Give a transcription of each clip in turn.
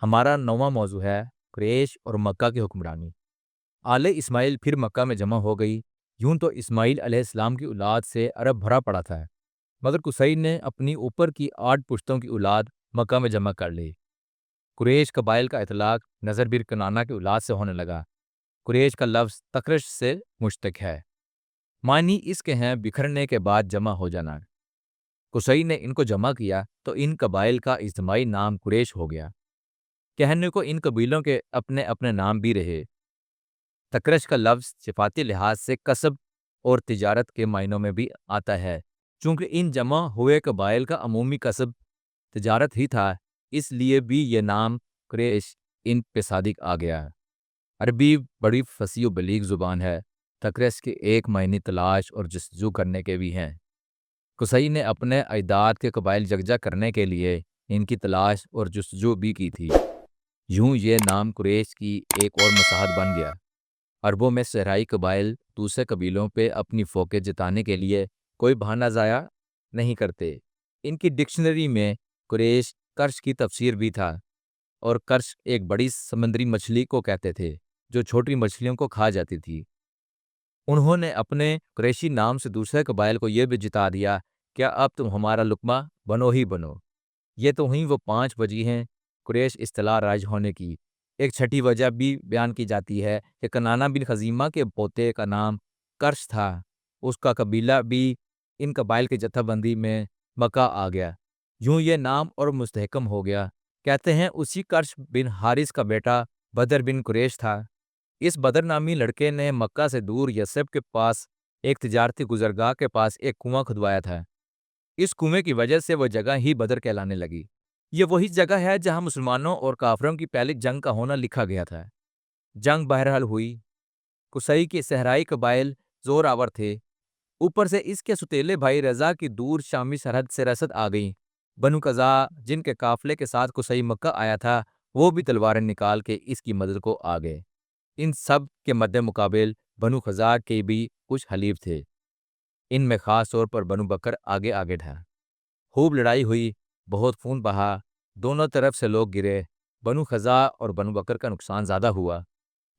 ہمارا نواں موضوع ہے قریش اور مکہ کی حکمرانی۔ آل اسماعیل پھر مکہ میں جمع ہو گئی۔ یوں تو اسماعیل علیہ السلام کی اولاد سے عرب بھرا پڑا تھا، مگر قصی نے اپنی اوپر کی 8 پشتوں کی اولاد مکہ میں جمع کر لی۔ قریش قبائل کا اطلاق نذر بن کنانہ کی اولاد سے ہونے لگا۔ قریش کا لفظ تکرش سے مشتق ہے، معنی اس کے ہیں بکھرنے کے بعد جمع ہو جانا۔ قصی نے ان کو جمع کیا تو ان قبائل کا اجتماعی نام قریش ہو گیا۔ کہنے کو ان قبیلوں کے اپنے اپنے نام بھی رہے۔ تکرش کا لفظ صفاتی لحاظ سے کسب اور تجارت کے معنوں میں بھی آتا ہے، چونکہ ان جمع ہوئے قبائل کا عمومی کسب تجارت ہی تھا، اس لیے بھی یہ نام قریش ان پہ صادق آ گیا۔ عربی بڑی فصیح و بلیغ زبان ہے۔ تکرش کے ایک معنی تلاش اور جستجو کرنے کے بھی ہیں۔ قصی نے اپنے اجداد کے قبائل یکجا کرنے کے لیے ان کی تلاش اور جستجو بھی کی تھی۔ یوں یہ نام قریش کی ایک اور مساحت بن گیا۔ عربوں میں صحرائی قبائل دوسرے قبیلوں پہ اپنی فوقیت جتانے کے لیے کوئی بہانہ ضائع نہیں کرتے۔ ان کی ڈکشنری میں قریش کرش کی تفسیر بھی تھا، اور کرش ایک بڑی سمندری مچھلی کو کہتے تھے جو چھوٹی مچھلیوں کو کھا جاتی تھی۔ انہوں نے اپنے قریشی نام سے دوسرے قبائل کو یہ بھی جتا دیا کہ اب تم ہمارا لقمہ بنو ہی بنو۔ یہ تو ہوئیں وہ 5 وجہیں قریش اصطلاح رائج ہونے کی۔ ایک چھٹی وجہ بھی بیان کی جاتی ہے کہ کنانہ بن خزیمہ کے پوتے کا نام کرش تھا، اس کا قبیلہ بھی ان قبائل کی جتھا بندی میں مکہ آ گیا۔ یوں یہ نام اور مستحکم ہو گیا۔ کہتے ہیں اسی کرش بن حارث کا بیٹا بدر بن قریش تھا۔ اس بدر نامی لڑکے نے مکہ سے دور یثرب کے پاس ایک تجارتی گزرگاہ کے پاس ایک کنواں کھدوایا تھا۔ اس کنویں کی وجہ سے وہ جگہ ہی بدر کہلانے لگی۔ یہ وہی جگہ ہے جہاں مسلمانوں اور کافروں کی پہلی جنگ کا ہونا لکھا گیا تھا۔ جنگ بہرحال ہوئی۔ قصی کے صحرائی قبائل زور آور تھے، اوپر سے اس کے ستیلے بھائی رضا کی دور شامی سرحد سے رسد آ گئی۔ بنو قزا جن کے قافلے کے ساتھ قصی مکہ آیا تھا، وہ بھی تلواریں نکال کے اس کی مدد کو آ گئے۔ ان سب کے مد مقابل بنو خزاع کے بھی کچھ حلیف تھے۔ ان میں خاص طور پر بنو بکر آگے آگے تھا۔ خوب لڑائی ہوئی، بہت خون بہا، دونوں طرف سے لوگ گرے۔ بنو خزاع اور بنو بکر کا نقصان زیادہ ہوا۔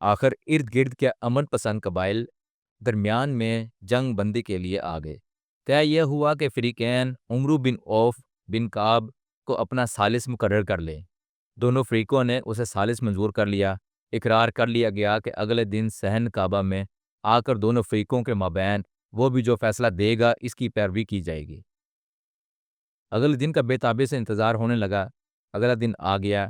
آخر ارد گرد کے امن پسند قبائل درمیان میں جنگ بندی کے لیے آ گئے۔ طے یہ ہوا کہ فریقین عمرو بن عوف بن کعب کو اپنا ثالث مقرر کر لیں۔ دونوں فریقوں نے اسے ثالث منظور کر لیا۔ اقرار کر لیا گیا کہ اگلے دن صحن کعبہ میں آ کر دونوں فریقوں کے مابین وہ بھی جو فیصلہ دے گا اس کی پیروی کی جائے گی۔ اگلے دن کا بے تابی سے انتظار ہونے لگا۔ اگلا دن آ گیا،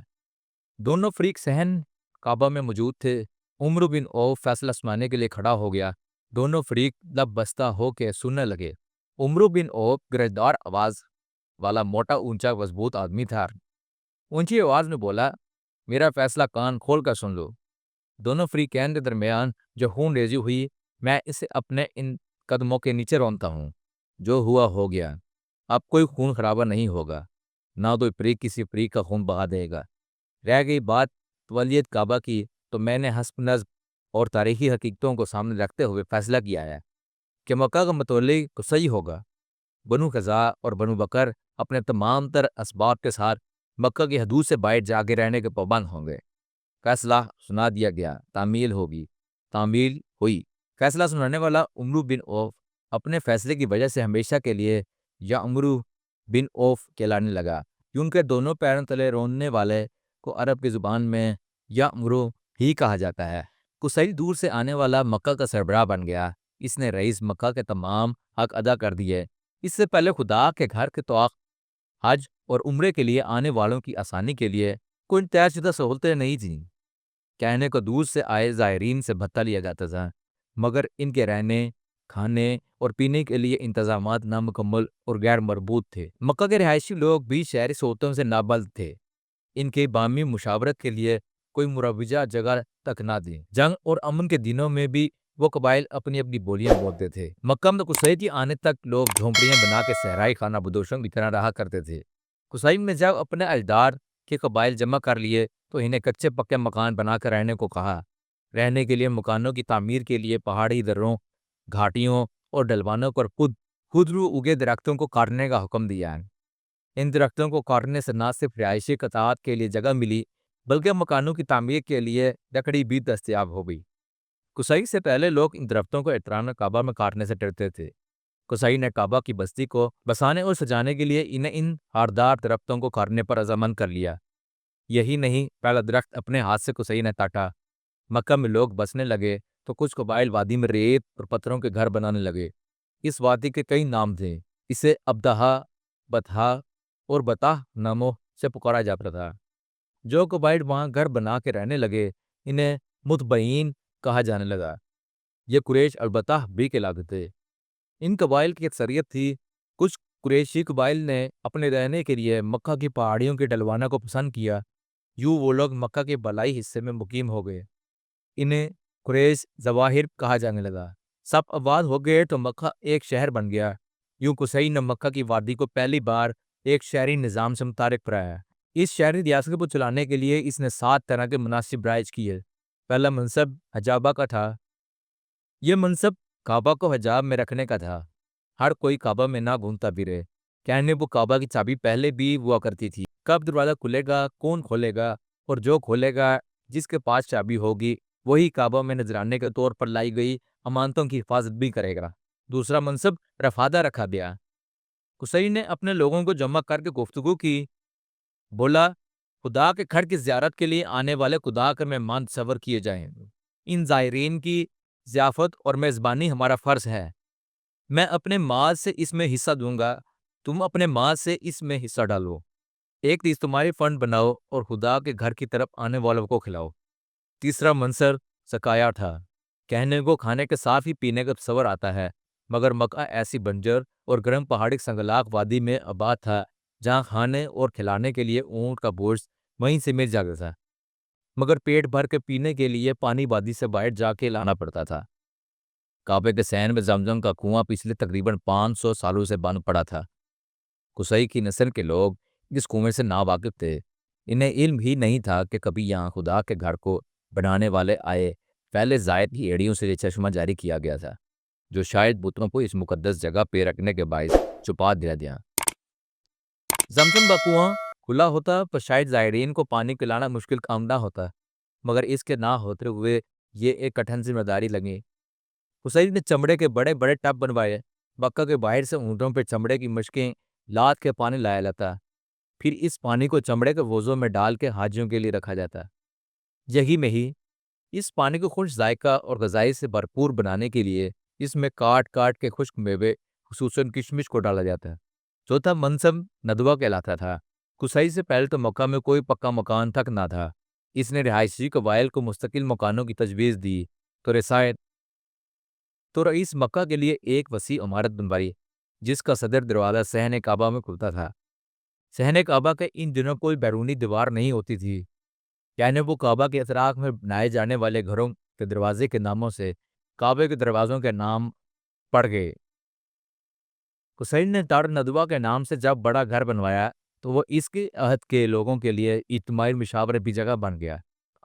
دونوں فریق صحن کعبہ میں موجود تھے۔ عمرو بن عوف فیصلہ سنانے کے لیے کھڑا ہو گیا۔ دونوں فریق لب بستہ ہو کے سننے لگے۔ عمرو بن عوف گرجدار آواز والا موٹا اونچا مضبوط آدمی تھا۔ اونچی آواز میں بولا، میرا فیصلہ کان کھول کر سن لو۔ دونوں فریقین کے درمیان جو خون ریزی ہوئی، میں اسے اپنے ان قدموں کے نیچے رونتا ہوں۔ جو ہوا ہو گیا، اب کوئی خون خرابہ نہیں ہوگا، نہ تو فریق کسی فریق کا خون بہا دے گا۔ رہ گئی بات تولیت کعبہ کی، تو میں نے حسب نظم اور تاریخی حقیقتوں کو سامنے رکھتے ہوئے فیصلہ کیا ہے کہ مکہ کا متولی قصی ہوگا۔ بنو قزاع اور بنو بکر اپنے تمام تر اسباب کے ساتھ مکہ کی حدود سے باہر جا کے رہنے کے پابند ہوں گے۔ فیصلہ سنا دیا گیا، تعمیل ہوگی۔ تعمیل ہوئی۔ فیصلہ سنانے والا عمرو بن عوف اپنے فیصلے کی وجہ سے ہمیشہ کے لیے یا عمرو بن عوف کہلانے لگا، کیونکہ دونوں پیروں تلے روننے والے کو عرب کی زبان میں یا عمرو ہی کہا جاتا ہے۔ قصی دور سے آنے والا مکہ کا سربراہ بن گیا۔ اس نے رئیس مکہ کے تمام حق ادا کر دیے۔ اس سے پہلے خدا کے گھر کے طواف، حج اور عمرے کے لیے آنے والوں کی آسانی کے لیے کوئی طے شدہ سہولتیں نہیں تھیں۔ کہنے کو دور سے آئے زائرین سے بھتہ لیا جاتا تھا، مگر ان کے رہنے، کھانے اور پینے کے لیے انتظامات نامکمل اور غیر مربوط تھے۔ مکہ کے رہائشی لوگ بھی شہری سہولتوں سے نابلد تھے۔ ان کے باہمی مشاورت کے لیے کوئی مروجہ جگہ تک نہ تھی۔ جنگ اور امن کے دنوں میں بھی وہ قبائل اپنی اپنی بولیاں بولتے تھے۔ مکہ میں قصی کی آنے تک لوگ جھونپڑیاں بنا کے صحرائی خانہ بدوشوں کی طرح رہا کرتے تھے۔ قصی میں جب اپنے اجداد کے قبائل جمع کر لیے تو انہیں کچے پکے مکان بنا کر رہنے کو کہا۔ رہنے کے لیے مکانوں کی تعمیر کے لیے پہاڑی دروں، گھاٹیوں اور ڈلوانوں پر خود رو اگے درختوں کو کاٹنے کا حکم دیا ہے۔ ان درختوں کو کاٹنے سے نہ صرف رہائشی قطاعات کے لیے جگہ ملی، بلکہ مکانوں کی تعمیر کے لیے لکڑی بھی دستیاب ہو گئی۔ قصی سے پہلے لوگ ان درختوں کو احترام کعبہ میں کاٹنے سے ڈرتے تھے۔ قصی نے کعبہ کی بستی کو بسانے اور سجانے کے لیے انہیں ان ہاردار درختوں کو کاٹنے پر رضامند کر لیا۔ یہی نہیں، پہلا درخت اپنے ہاتھ سے قصی نے کاٹا۔ مکہ میں لوگ بسنے لگے تو کچھ قبائل وادی میں ریت اور پتھروں کے گھر بنانے لگے۔ اس وادی کے کئی نام تھے، اسے ابدہا، بتہا اور بتاہ ناموں سے پکارا جاتا تھا۔ جو قبائل وہاں گھر بنا کے رہنے لگے انہیں متبعین کہا جانے لگا۔ یہ قریش البتہ بھی کہلاتے تھے۔ ان قبائل کی اکثریت تھی۔ کچھ قریشی قبائل نے اپنے رہنے کے لیے مکہ کی پہاڑیوں کے ڈلوانا کو پسند کیا، یوں وہ لوگ مکہ کے بالائی حصے میں مقیم ہو گئے۔ انہیں قریش ظواہر کہا جانے لگا۔ سب آباد ہو گئے تو مکہ ایک شہر بن گیا۔ یوں قصی نے مکہ کی وادی کو پہلی بار ایک شہری نظام سے متعارف کرایا۔ اس شہری ریاست کو چلانے کے لیے اس نے 7 طرح کے مناسب رائج کیے۔ پہلا منصب حجابہ کا تھا۔ یہ منصب کعبہ کو حجاب میں رکھنے کا تھا۔ ہر کوئی کعبہ میں نہ گھومتا پھرے، کہنے وہ کعبہ کی چابی پہلے بھی ہوا کرتی تھی۔ کب دروازہ کھلے گا، کون کھولے گا، اور جو کھولے گا جس کے پاس چابی ہوگی وہی کعبہ میں نذرانے کے طور پر لائی گئی امانتوں کی حفاظت بھی کرے گا۔ دوسرا منصب رفادہ رکھا گیا۔ قصی نے اپنے لوگوں کو جمع کر کے گفتگو کی، بولا خدا کے گھر کی زیارت کے لیے آنے والے خدا کے مہمان تصور کیے جائیں۔ ان زائرین کی ضیافت اور میزبانی ہمارا فرض ہے۔ میں اپنے مال سے اس میں حصہ دوں گا، تم اپنے مال سے اس میں حصہ ڈالو۔ ایک اجتماعی فنڈ بناؤ اور خدا کے گھر کی طرف آنے والوں کو کھلاؤ۔ تیسرا منصب سقایا تھا۔ کہنے کو کھانے کے ساتھ ہی پینے کا تصور آتا ہے، مگر مکہ ایسی بنجر اور گرم پہاڑی سنگلاخ وادی میں آباد تھا جہاں کھانے اور کھلانے کے لیے اونٹ کا گوشت وہیں سے مل جاتا تھا، مگر پیٹ بھر کے پینے کے لیے پانی وادی سے باہر جا کے لانا پڑتا تھا۔ کعبے کے سین میں زمزم کا کنواں پچھلے تقریباً 500 سالوں سے بند پڑا تھا۔ قصی کی نسل کے لوگ اس کنویں سے ناواقف تھے۔ انہیں علم ہی نہیں تھا کہ کبھی یہاں خدا کے گھر کو بنانے والے آئے پہلے زائد کی ایڑیوں سے یہ چشمہ جاری کیا گیا تھا، جو شاید بتوں کو اس مقدس جگہ پہ رکھنے کے باعث چھپا دیا گیا۔ زمزم کا کنواں کھلا ہوتا پر شاید زائرین کو پانی پلانا مشکل کام نہ ہوتا، مگر اس کے نہ ہوتے ہوئے یہ ایک کٹھن ذمہ داری لگی۔ قصی نے چمڑے کے بڑے بڑے ٹب بنوائے۔ مکہ کے باہر سے اونٹوں پہ چمڑے کی مشکیں لاد کے پانی لایا جاتا، پھر اس پانی کو چمڑے کے وضو میں ڈال کے حاجیوں کے لیے رکھا جاتا۔ یہی میں ہی اس پانی کو خوش ذائقہ اور غذائی سے بھرپور بنانے کے لیے اس میں کاٹ کاٹ کے خشک میوے خصوصاً کشمش کو ڈالا جاتا۔ چوتھا منصب ندوہ کہلاتا تھا۔ قصی سے پہلے تو مکہ میں کوئی پکا مکان تک نہ تھا۔ اس نے رہائشی قبائل کو مستقل مکانوں کی تجویز دی تو رئیس مکہ کے لیے ایک وسیع عمارت بنوائی جس کا صدر دروازہ صحن کعبہ میں کھلتا تھا۔ صحن کعبہ کے ان دنوں کوئی بیرونی دیوار نہیں ہوتی تھی، یعنی وہ کعبہ کے اطراف میں بنائے جانے والے گھروں کے دروازے کے ناموں سے کعبے کے دروازوں کے نام پڑ گئے۔ قصی نے دار ندوہ کے نام سے جب بڑا گھر بنوایا تو وہ اس کے عہد کے لوگوں کے لیے اجتماعی مشاورت بھی جگہ بن گیا۔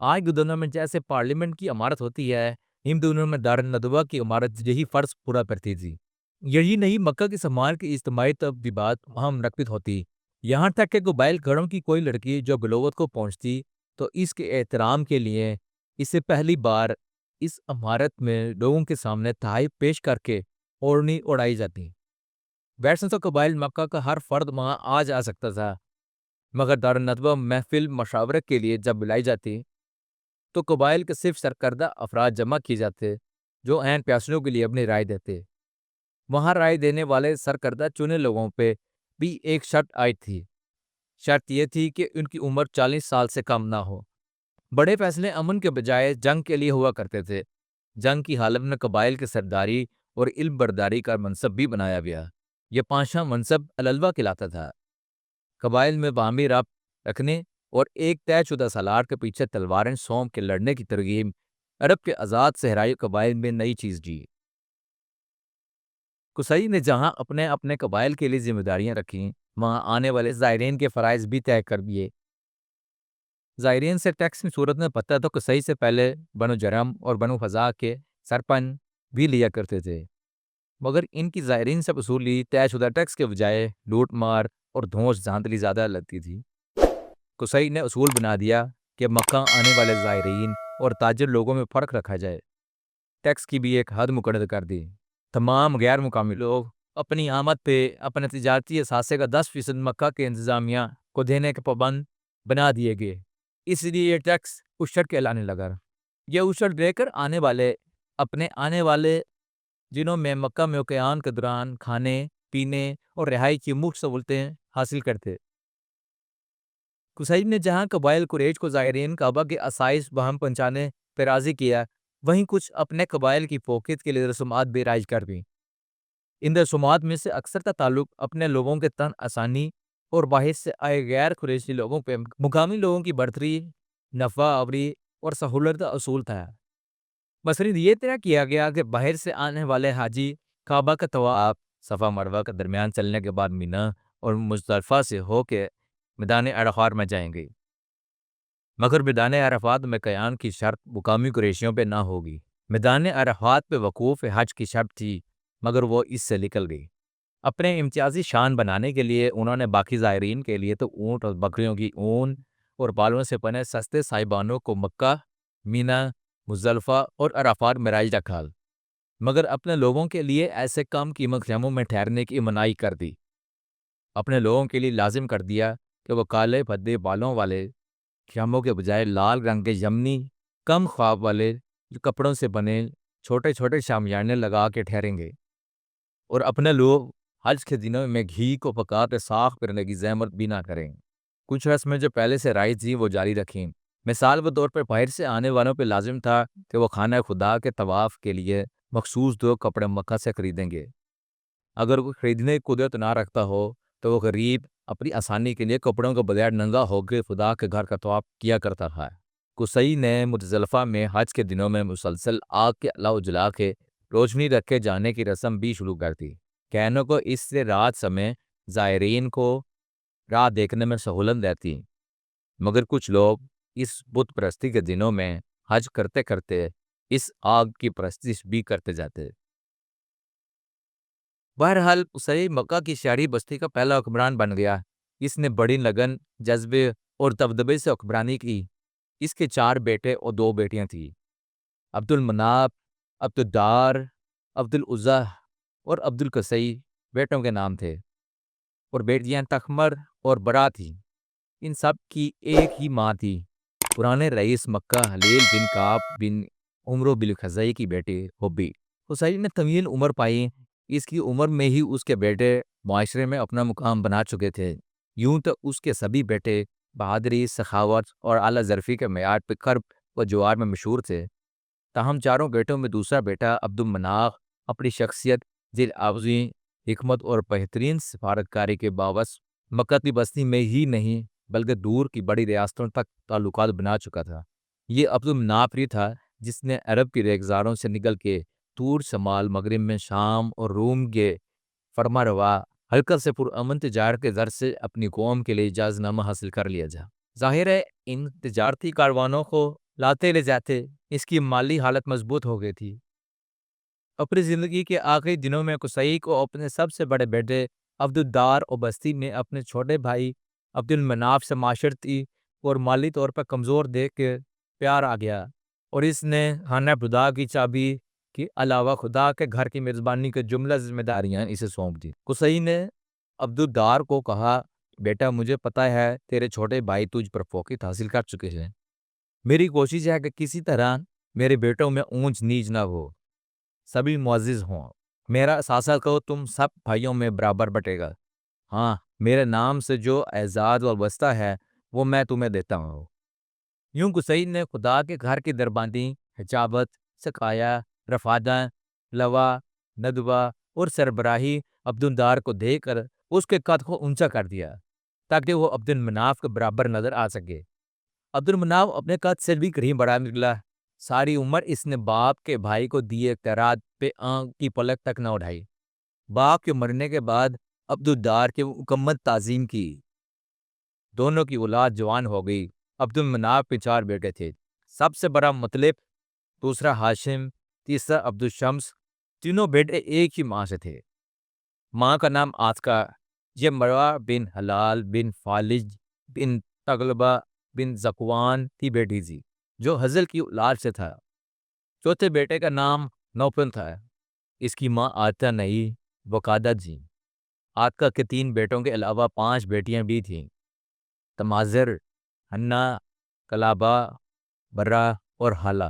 آج کے دنوں میں جیسے پارلیمنٹ کی عمارت ہوتی ہے، ان دنوں میں دار ندوہ کی عمارت یہی فرض پورا کرتی تھی۔ یہی نہیں، مکہ کی سماج کی اجتماعی ترتیبات وہاں منعقد ہوتی، یہاں تک کہ قبائل گھروں کی کوئی لڑکی جو بلوغت کو پہنچتی تو اس کے احترام کے لیے اسے پہلی بار اس عمارت میں لوگوں کے سامنے تحائف پیش کر کے اوڑھنی اڑائی جاتی۔ ویسے تو قبائل مکہ کا ہر فرد وہاں آ جا سکتا تھا، مگر دار ندوہ محفل مشاورت کے لیے جب بلائی جاتی تو قبائل کے صرف سرکردہ افراد جمع کیے جاتے جو عین فیصلوں کے لیے اپنی رائے دیتے۔ وہاں رائے دینے والے سرکردہ چنے لوگوں پہ بھی ایک شرط عائد تھی۔ شرط یہ تھی کہ ان کی عمر 40 سال سے کم نہ ہو۔ بڑے فیصلے امن کے بجائے جنگ کے لیے ہوا کرتے تھے۔ جنگ کی حالت میں قبائل کے سرداری اور علم برداری کا منصب بھی بنایا گیا۔ یہ پانچواں منصب الالوہ کہلاتا تھا۔ قبائل میں باہمی رابط رکھنے اور ایک طے شدہ سالار کے پیچھے تلواریں سونپ کے لڑنے کی ترغیب عرب کے آزاد صحرائی قبائل میں نئی چیز دی۔ قصی نے جہاں اپنے اپنے قبائل کے لیے ذمہ داریاں رکھیں، وہاں آنے والے زائرین کے فرائض بھی طے کر دیے۔ زائرین سے ٹیکس کی صورت میں پتہ تو قصی سے پہلے بنو جرم اور بنو فزا کے سرپن بھی لیا کرتے تھے، مگر ان کی زائرین سے وصولی طے شدہ ٹیکس کے بجائے لوٹ مار اور دھونس دھاندلی زیادہ لگتی تھی۔ قصی نے اصول بنا دیا کہ مکہ آنے والے زائرین اور تاجر لوگوں میں فرق رکھا جائے۔ ٹیکس کی بھی ایک حد مقرر کر دی۔ تمام غیر مقامی لوگ اپنی آمد پہ اپنے تجارتی اثاثے کا 10% مکہ کے انتظامیہ کو دینے کے پابند بنا دیے گئے۔ اس لیے یہ ٹیکس اشر کہلانے لگا۔ یہ اشر دے کر آنے والے جنہوں میں مکہ میں قیام کے دوران کھانے پینے اور رہائی کی مفت سہولتیں حاصل کرتے۔ قصی نے جہاں قبائل قریش کو زائرین کعبہ کے آسائش بہم پہنچانے پہ راضی کیا، وہیں کچھ اپنے قبائل کی فوقیت کے لیے رسومات بھی رائج کر دیں۔ ان رسومات میں سے اکثر کا تعلق اپنے لوگوں کے تن آسانی اور باہر سے آئے غیر قریشی لوگوں پہ مقامی لوگوں کی برتری، نفع آوری اور سہولت کا اصول تھا۔ مثلاً یہ طے کیا گیا کہ باہر سے آنے والے حاجی کعبہ کا طواف صفا مروہ کے درمیان چلنے کے بعد مینا اور مزدلفہ سے ہو کے میدان عرفات میں جائیں گے، مگر میدان عرفات میں قیام کی شرط مقامی قریشیوں پہ نہ ہوگی۔ میدان عرفات پہ وقوف حج کی شرط تھی، مگر وہ اس سے نکل گئی۔ اپنے امتیازی شان بنانے کے لیے انہوں نے باقی زائرین کے لیے تو اونٹ اور بکریوں کی اون اور بالوں سے بنے سستے سائبانوں کو مکہ، مینا، مزدلفہ اور عرفات میں رائج رکھا، مگر اپنے لوگوں کے لیے ایسے کم قیمت خیموں میں ٹھہرنے کی منائی کر دی۔ اپنے لوگوں کے لیے لازم کر دیا کہ وہ کالے بھدے بالوں والے خیموں کے بجائے لال رنگ کے یمنی کم خواب والے کپڑوں سے بنے چھوٹے چھوٹے شامیانے لگا کے ٹھہریں گے، اور اپنے لوگ حج کے دنوں میں گھی کو پکا کے صاف کرنے کی زحمت بھی نہ کریں۔ کچھ رسمیں جو پہلے سے رائج تھیں وہ جاری رکھیں۔ مثال کے طور پر باہر سے آنے والوں پہ لازم تھا کہ وہ خانہ خدا کے طواف کے لیے مخصوص 2 کپڑے مکہ سے خریدیں گے۔ اگر کوئی خریدنے کی قدرت نہ رکھتا ہو تو وہ غریب اپنی آسانی کے لیے کپڑوں کے بغیر ننگا ہو کے خدا کے گھر کا طواف کیا کرتا تھا۔ قصی نے مزدلفہ میں حج کے دنوں میں مسلسل آگ کے علاوہ جلا کے روشنی رکھے جانے کی رسم بھی شروع کر دی۔ کہنوں کو اس سے رات سمے زائرین کو راہ دیکھنے میں سہولت دیتی، مگر کچھ لوگ اس بت پرستی کے دنوں میں حج کرتے کرتے اس آگ کی پرستش بھی کرتے جاتے۔ بہرحال قصی مکہ کی شہری بستی کا پہلا حکمران بن گیا۔ اس نے بڑی لگن، جذبے اور دبدبے سے حکمرانی کی۔ اس کے 4 بیٹے اور 2 بیٹیاں تھیں۔ عبد المناف، عبد الدار، عبد العزیٰ اور عبد القصی بیٹوں کے نام تھے، اور بیٹیاں تخمر اور برا تھیں۔ ان سب کی ایک ہی ماں تھی، پرانے رئیس مکہ حلیل بن کعب بن عمرو بالخزائی کی بیٹی حبی۔ قصی نے طویل عمر پائی۔ اس کی عمر میں ہی اس کے بیٹے معاشرے میں اپنا مقام بنا چکے تھے۔ یوں تو اس کے سبھی بیٹے بہادری، سخاوت اور اعلیٰ ظرفی کے معیار پہ کرب و جوار میں مشہور تھے۔ تاہم 4 بیٹوں میں دوسرا بیٹا عبد المناف اپنی شخصیت، ذیل آبرو، حکمت اور بہترین سفارتکاری کے باوجود مکہ کی بستی میں ہی نہیں بلکہ دور کی بڑی ریاستوں تک تعلقات بنا چکا تھا۔ یہ عبد المناف ہی تھا جس نے عرب کی ریگزاروں سے نکل کے طور شمال مغرب میں شام اور روم کے فرما روا حلقہ سے پرامن تجارت کے ذر سے اپنی قوم کے لیے اجازت نامہ حاصل کر لیا جا۔ ظاہر ہے ان تجارتی کاروانوں کو لاتے لے جاتے اس کی مالی حالت مضبوط ہو گئی تھی۔ اپنی زندگی کے آخری دنوں میں قصی کو اپنے سب سے بڑے بیٹے عبد الدار اور بستی میں اپنے چھوٹے بھائی عبد المناف سے معاشرتی اور مالی طور پر کمزور دیکھ کے پیار آ گیا، اور اس نے خانہ خدا کی چابی کے علاوہ خدا کے گھر کی میزبانی کے جملہ ذمہ داریاں اسے سونپ دی۔ قصی نے عبد الدار کو کہا، بیٹا مجھے پتہ ہے تیرے چھوٹے بھائی تجھ پر فوقیت حاصل کر چکے ہیں۔ میری کوشش ہے کہ کسی طرح میرے بیٹوں میں اونچ نیچ نہ ہو، سبھی معزز ہوں۔ میرا اثاثہ کو تم سب بھائیوں میں برابر بٹے گا۔ ہاں، میرے نام سے جو اعزاز اور واسطہ ہے وہ میں تمہیں دیتا ہوں۔ یوں قصی نے خدا کے گھر کی دربانی، حجابت، سقایا، رفادہ، لوا، ندوہ اور سربراہی عبد الدار کو دے کر اس کے قد کو اونچا کر دیا تاکہ وہ عبد المناف کے برابر نظر آ سکے۔ عبد المناف اپنے قد سے بھی کہیں بڑا نکلا۔ ساری عمر اس نے باپ کے بھائی کو دیے اختیارات پہ آنکھ کی پلک تک نہ اٹھائی۔ باپ کے مرنے کے بعد عبد الدار کی مکمل تعظیم کی۔ دونوں کی اولاد جوان ہو گئی۔ عبد المناف کے 4 بیٹے تھے، سب سے بڑا مطلب، دوسرا ہاشم، تیسرا عبد الشمس۔ تینوں بیٹے ایک ہی ماں سے تھے۔ ماں کا نام عاتقہ، یہ مروہ بن حلال بن فالج بن تغلبہ بن زکوان کی بیٹی تھی جو حزل کی اولاد سے تھا۔ چوتھے بیٹے کا نام نوفل تھا۔ اس کی ماں عاتقہ نئی وقادہ تھی۔ عاتقہ کے 3 بیٹوں کے علاوہ 5 بیٹیاں بھی تھیں، تمازر، حنا، کلابہ، برا اور حالہ۔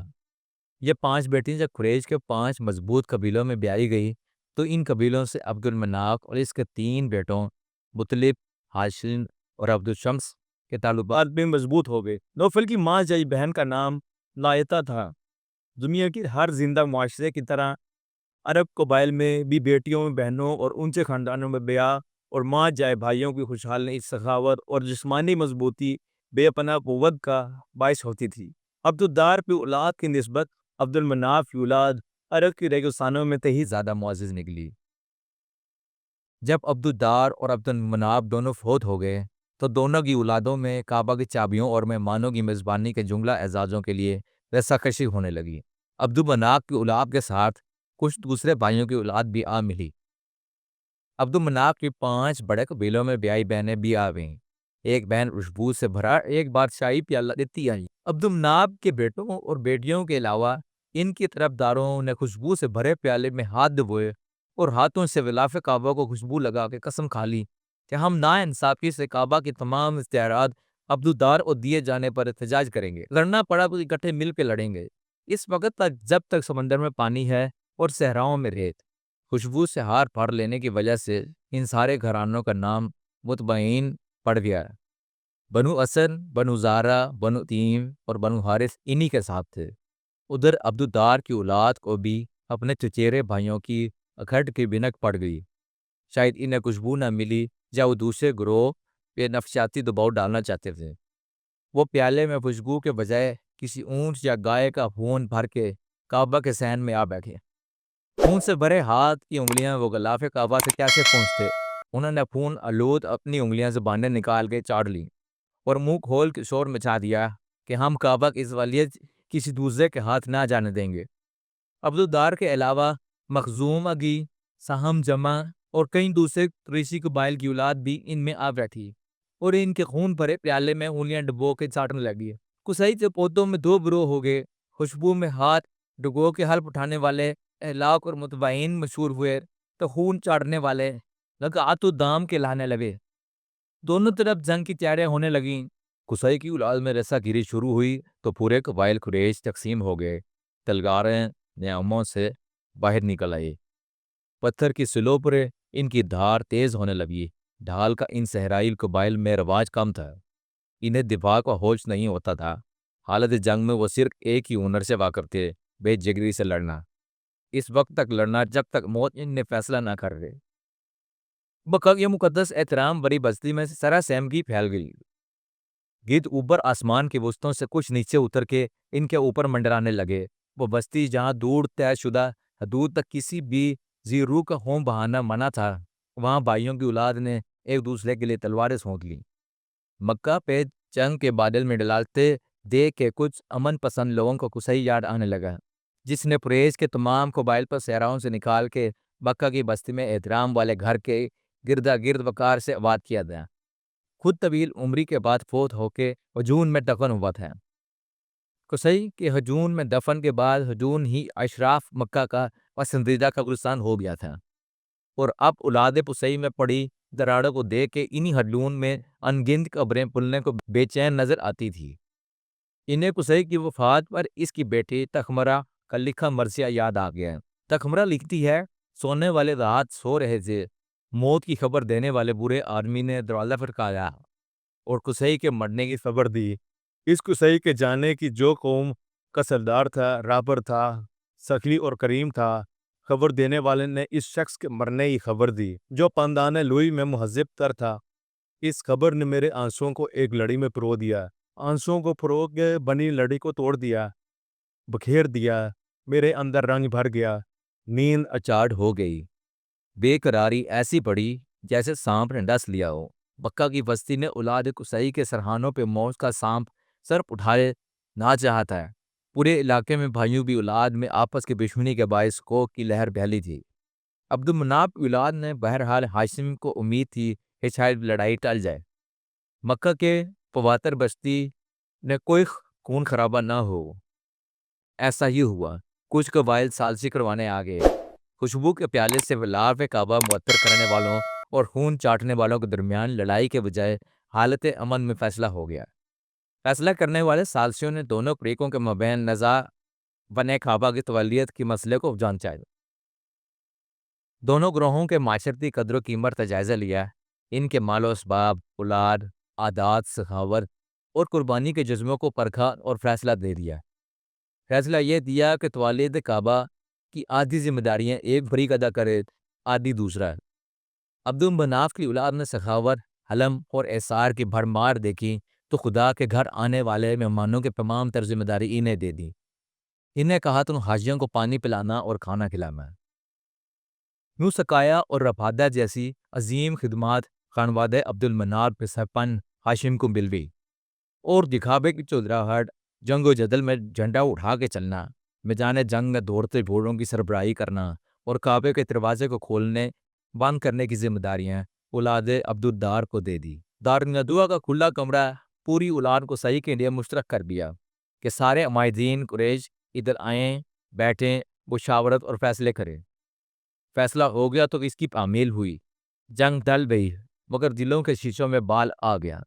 یہ 5 بیٹیاں جب قریش کے 5 مضبوط قبیلوں میں بیائی گئی تو ان قبیلوں سے عبد المناف اور اس کے 3 بیٹوں مطلب، ہاشم اور عبد الشمس کے تعلقات بھی مضبوط ہو گئے۔ نوفل کی ماں جئی بہن کا نام لائطہ تھا۔ دنیا کی ہر زندہ معاشرے کی طرح عرب قبائل میں بھی بیٹیوں، بہنوں اور اونچے خاندانوں میں بیاہ اور ماں جائے بھائیوں کی خوشحالی، سخاوت اور جسمانی مضبوطی بے پناہ قوت کا باعث ہوتی تھی۔ عبد الدار کی اولاد کی نسبت عبد المناف کی اولاد عرب کی ریگستانوں میں ہی زیادہ معزز نکلی۔ جب عبد الدار اور عبد المناف دونوں فوت ہو گئے تو دونوں کی اولادوں میں کعبہ کی چابیوں اور مہمانوں کی میزبانی کے جملہ اعزازوں کے لیے رساکشی ہونے لگی۔ عبد المناف کی اولاد کے ساتھ کچھ دوسرے بھائیوں کی اولاد بھی آ ملی۔ عبد المناف کی 5 بڑے قبیلوں میں بیائی بہنیں بھی آ گئیں۔ ایک بہن خوشبو سے بھرا ایک بادشاہی پیالہ دیتی آئی۔ عبد المناف کے بیٹوں اور بیٹیوں کے علاوہ ان کی طرفداروں نے خوشبو سے بھرے پیالے میں ہاتھ ڈبوئے اور ہاتھوں سے غلاف کعبہ کو خوشبو لگا کے قسم کھا لی کہ ہم ناانصافی سے کعبہ کی تمام اختیارات عبد الدار اور دیے جانے پر احتجاج کریں گے۔ لڑنا پڑا تو اکٹھے مل کے لڑیں گے، اس وقت تک جب تک سمندر میں پانی ہے اور صحراؤں میں ریت۔ خوشبو سے ہار پھاڑ لینے کی وجہ سے ان سارے گھرانوں کا نام متبعین پڑ گیا۔ بنو اسد، بنو زارہ، بنو تیم اور بنو حارث انہی کے ساتھ تھے۔ ادھر عبد الدار کی اولاد کو بھی اپنے چچیرے بھائیوں کی اکھٹ کی بھنک پڑ گئی۔ شاید انہیں خوشبو نہ ملی یا وہ دوسرے گروہ پہ نفسیاتی دباؤ ڈالنا چاہتے تھے۔ وہ پیالے میں خوشبو کے بجائے کسی اونٹ یا گائے کا خون بھر کے کعبہ کے صحن میں آ بیٹھے۔ خون سے بھرے ہاتھ کی انگلیاں وہ غلاف کعبہ سے کیسے پہنچتے؟ انہوں نے خون آلود اپنی انگلیاں زبانیں نکال کے چاڑ لی اور منہ کھول کے شور مچا دیا کہ ہم کعبہ کی اس ولیت کسی دوسرے کے ہاتھ نہ جانے دیں گے۔ عبد الدار کے علاوہ مخزوم اگی، سہم جمع اور کئی دوسرے قریشی قبائل کی اولاد بھی ان میں آ بیٹھی اور ان کے خون بھرے پیالے میں انگلیاں ڈبو کے چاٹنے لگی۔ قصی کے پودوں میں 2 گروہ ہو گئے۔ خوشبو میں ہاتھ ڈگو کے حلف اٹھانے والے اہلاک اور متبعین مشہور ہوئے تو خون چاڑنے والے لقات الدام کے لانے لگے۔ دونوں طرف جنگ کی تیاریاں ہونے لگیں۔ قصی کی اولاد میں رسا گیری شروع ہوئی تو پورے قبائل قریش تقسیم ہو گئے۔ تلواریں نیاموں سے باہر نکل آئی۔ پتھر کی سلوں پر ان کی دھار تیز ہونے لگی۔ ڈھال کا ان صحرائی قبائل میں رواج کم تھا۔ انہیں دفاع کا ہوش نہیں ہوتا تھا۔ حالت جنگ میں وہ صرف ایک ہی ہنر سے واقف تھے، بے جگری سے لڑنا۔ اس وقت تک لڑنا جب تک موت ان نے فیصلہ نہ کر دے۔ بقا یہ مقدس احترام بڑی بستی میں سرا سہمگی پھیل گئی۔ گدھ اوپر آسمان کے وسطوں سے کچھ نیچے اتر کے ان کے اوپر منڈرانے لگے۔ وہ بستی جہاں دور طے شدہ حدود تک کسی بھی ذی روح کا خون بہانا منع تھا، وہاں بھائیوں کی اولاد نے ایک دوسرے کے لیے تلواریں سونت لیں۔ مکہ پہ جنگ کے بادل میں ڈلالتے دیکھ کے کچھ امن پسند لوگوں کو قصی یاد آنے لگا، جس نے قریش کے تمام قبائل پر صحراؤں سے نکال کے مکہ کی بستی میں احترام والے گھر کے گردا گرد وقار سے آباد کیا تھا۔ خود طویل عمری کے بعد فوت ہو کے حجون میں دفن ہوا تھا۔ قصی کے حجون میں دفن کے بعد حجون ہی اشراف مکہ کا پسندیدہ قبرستان ہو گیا تھا، اور اب اولاد قصی میں پڑی دراڑوں کو دیکھ کے انہی حجون میں ان گنت قبریں پلنے کو بے چین نظر آتی تھی۔ انہیں قصی کی وفات پر اس کی بیٹی تخمرہ کا لکھا مرثیہ یاد آ گیا۔ تخمرہ لکھتی ہے، سونے والے رات سو رہے تھے، موت کی خبر دینے والے برے آدمی نے دروازہ کھٹکھایا اور قصی کے مرنے کی خبر دی۔ اس قصی کے جانے کی جو قوم کا سردار تھا، رابر تھا، سخی اور کریم تھا، خبر دینے والے نے اس شخص کے مرنے کی خبر دی جو پندان لوئی میں مہذب تر تھا۔ اس خبر نے میرے آنسوؤں کو ایک لڑی میں پرو دیا، آنسوؤں کو پرو کے بنی لڑی کو توڑ دیا، بکھیر دیا، میرے اندر رنگ بھر گیا، نیند اچاڑ ہو گئی، بے قراری ایسی پڑی جیسے سانپ نے ڈس لیا ہو۔ مکہ کی بستی نے اولاد قصی کے سرہانوں پہ موت کا سانپ سر اٹھائے نہ چاہتا ہے۔ پورے علاقے میں بھائیوں بھی اولاد میں آپس کی دشمنی کے باعث کوہ کی لہر پھیلی تھی۔ عبد المناف کی اولاد نے بہرحال ہاشم کو امید تھی کہ شاید لڑائی ٹل جائے۔ مکہ کے پواتر بستی نہ کوئی خون خرابہ نہ ہو۔ ایسا ہی ہوا، کچھ قبائل ثالثی کروانے آ گئے۔ خوشبو کے پیالے سے ولار کعبہ معطر کرنے والوں اور خون چاٹنے والوں کے درمیان لڑائی کے بجائے حالت امن میں فیصلہ ہو گیا۔ فیصلہ کرنے والے ثالثیوں نے دونوں فریقوں کے مابین نزاع بنے کعبہ کی تولیت کے مسئلے کو جانچا۔ دونوں گروہوں کے معاشرتی قدر و قیمت کا جائزہ لیا، ان کے مال و اسباب، اولاد، عادات، سخاوت اور قربانی کے جذبوں کو پرکھا اور فیصلہ دے دیا۔ فیصلہ یہ دیا کہ توالید کعبہ کی آدھی ذمہ داریاں ایک فریق ادا کرے، آدھی دوسرا۔ عبد المناف کی اولاد نے سخاوت، حلم اور احسار کی بھرمار دیکھی تو خدا کے گھر آنے والے مہمانوں کے تمام تر ذمہ داری انہیں دے دی۔ انہیں کہا تم حاجیوں کو پانی پلانا اور کھانا کھلانا۔ یوں سقایا اور رفادہ جیسی عظیم خدمات خانوادہ عبد المناف کے سرپن ہاشم کو ملوی، اور دکھاوے کی چودراہٹ، جنگ و جدل میں جھنڈا اٹھا کے چلنا، میدان جنگ میں دوڑتے گھوڑوں کی سربراہی کرنا اور کعبے کے دروازے کو کھولنے بند کرنے کی ذمہ داریاں اولاد عبد الدار کو دے دی۔ دار ندوہ کا کھلا کمرہ پوری اولاد کو صحیح کے لیے مشترک کر دیا کہ سارے عمائدین قریش ادھر آئیں، بیٹھیں، مشاورت اور فیصلے کریں۔ فیصلہ ہو گیا تو اس کی تعمیل ہوئی، جنگ ٹل گئی، مگر دلوں کے شیشوں میں بال آ گیا۔